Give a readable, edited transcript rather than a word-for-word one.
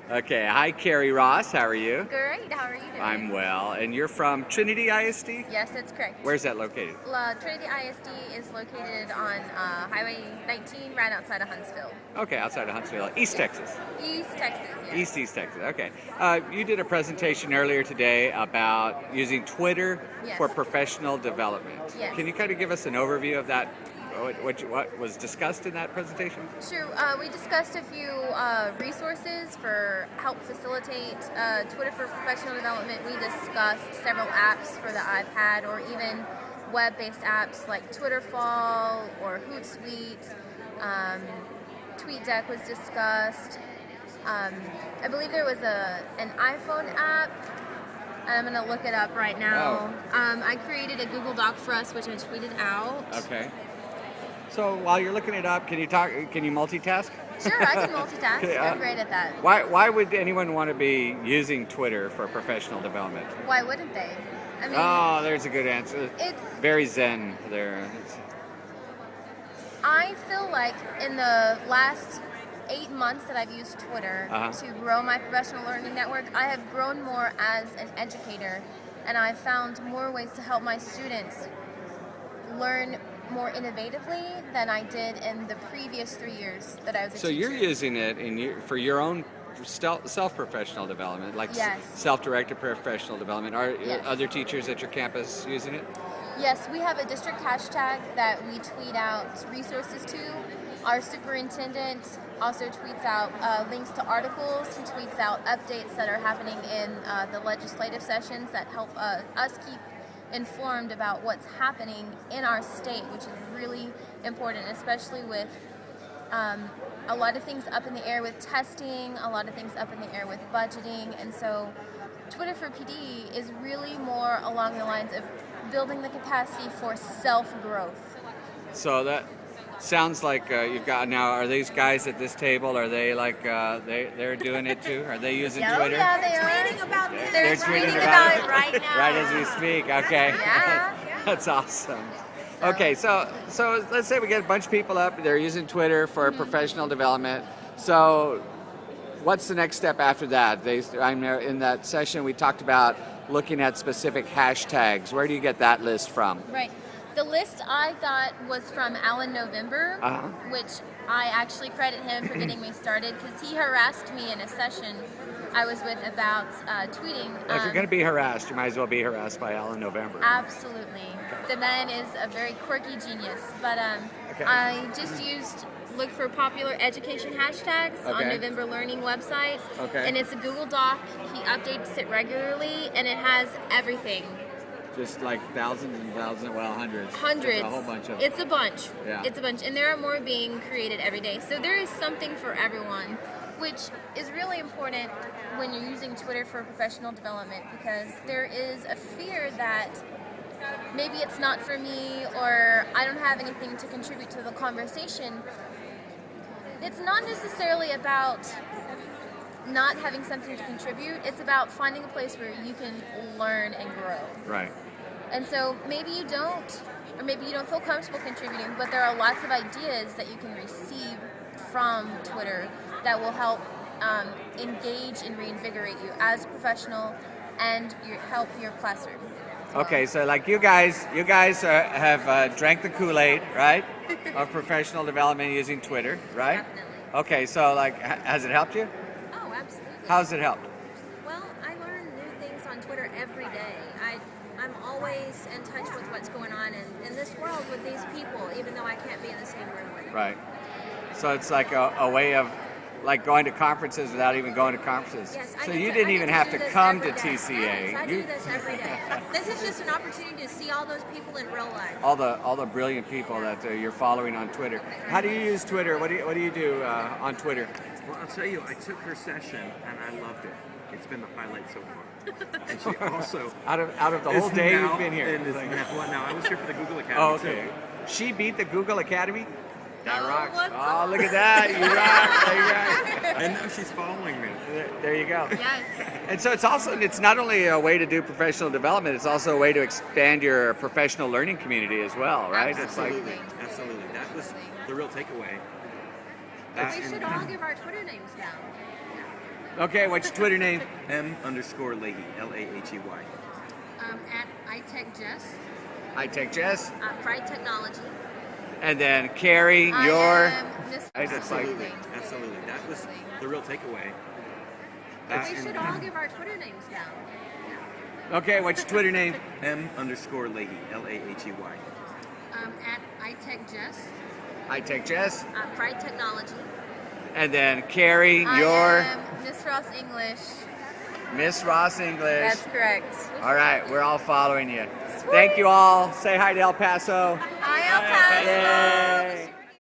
Okay, hi Carrie Ross, how are you? Great, how are you doing? I'm well, and you're from Trinity ISD? Yes, that's correct. Where's that located? Trinity ISD is located on Highway 19 right outside of Huntsville. Okay, outside of Huntsville, East Texas. East Texas, yes. East Texas, okay. You did a presentation earlier today about using Twitter Yes. for professional development. Yes. Can you kind of give us an overview of that, what was discussed in that presentation? Sure, we discussed a few resources for help facilitate Twitter for professional development. We discussed several apps for the iPad or even web-based apps like Twitterfall or Hootsuite. TweetDeck was discussed. I believe there was an iPhone app. I'm going to look it up right now. I created a Google Doc for us, which I tweeted out. Okay. So while you're looking it up, can you multitask? Sure, I can multitask. Okay, I'm great at that. Why would anyone want to be using Twitter for professional development? Why wouldn't they? I mean, Oh, there's a good answer. it's. Very zen there. I feel like in the last 8 months that I've used Twitter to grow my professional learning network, I have grown more as an educator, and I've found more ways to help my students learn more innovatively than I did in the previous 3 years that I was a So teacher. you're using it for your own self-professional development, like Yes. self-directed professional development. Are Yes. other teachers at your campus using it? Yes, we have a district hashtag that we tweet out resources to. Our superintendent also tweets out links to articles. He tweets out updates that are happening in the legislative sessions that help us keep informed about what's happening in our state, which is really important, especially with a lot of things up in the air with testing, a lot of things up in the air with budgeting, and so Twitter for PD is really more along the lines of building the capacity for self-growth. So that sounds like you've got now. Are these guys at this table? Are they like they're doing it too? Are they using Twitter? Yeah, they are. Tweeting about this. They're tweeting tweeting about about it right now. Right as we speak. Okay. Yeah. That's awesome. Okay, so let's say we get a bunch of people up. They're using Twitter for professional development. So, what's the next step after that? I'm in that session we talked about looking at specific hashtags. Where do you get that list from? Right. The list I got was from Alan November, which I actually credit him for getting me started because he harassed me in a session I was with about tweeting. If you're going to be harassed, you might as well be harassed by Alan November. Absolutely. The man is a very quirky genius. But I just look for popular education hashtags on November Learning website. Okay. And it's a Google Doc. He updates it regularly, and it has everything. Just like thousands and thousands, well, hundreds. Hundreds. A whole bunch of It's a bunch. Yeah. It's a bunch. And there are more being created every day. So there is something for everyone, which is really important when you're using Twitter for professional development, because there is a fear that maybe it's not for me or I don't have anything to contribute to the conversation. It's not necessarily about not having something to contribute. It's about finding a place where you can learn and grow. Right. And so maybe you don't, or maybe you don't feel comfortable contributing, but there are lots of ideas that you can receive from Twitter that will help engage and reinvigorate you as a professional and help your classroom. as well. Okay, so like you guys have drank the Kool-Aid, right, of professional development using Twitter, right? Definitely. Okay, so like, has it helped you? Oh, absolutely. How's it helped? Well, I learn new things on Twitter every day. I'm always in touch with what's going on in this world with these people, even though I can't be in the same room with them. Right. So it's like a way of like going to conferences without even going to conferences. Yes, So you didn't even have to come to TCA. Yes, I You- do this every day. This is just an opportunity to see all those people in real life. all the brilliant people that you're following on Twitter. How do you use Twitter? What do you do on Twitter? Well, I'll tell you, I took her session and I loved it. It's been the highlight so far. And she also Out of the whole is day now- you've been here. and is now I was here for the Google Academy Oh, okay. too. She beat the Google Academy? That rocks. what's Oh, look at that. You rock. And now she's following me. There you go. Yes. And so it's not only a way to do professional development, it's also a way to expand your professional learning community as well, right? Absolutely. Absolutely. That was the real takeaway. We should all give our Twitter names down. Okay, what's your Twitter name? M_Leahy, L-A-H-E-Y. At iTechJess, iTech Jess. Fried Technology. And then Carrie, I your. am Miss I just like- Absolutely. Absolutely. That was the real takeaway. We should all give our Twitter names now. Okay, what's your Twitter name? M_Leahy, L-A-H-E-Y. At iTechJess, iTech Jess. Fried Technology. And then Carrie, I your. am Miss Ross English. Miss Ross English. That's correct. All right, we're all following you. Thank you all. Say hi to El Paso. Hi, El Paso. Yay.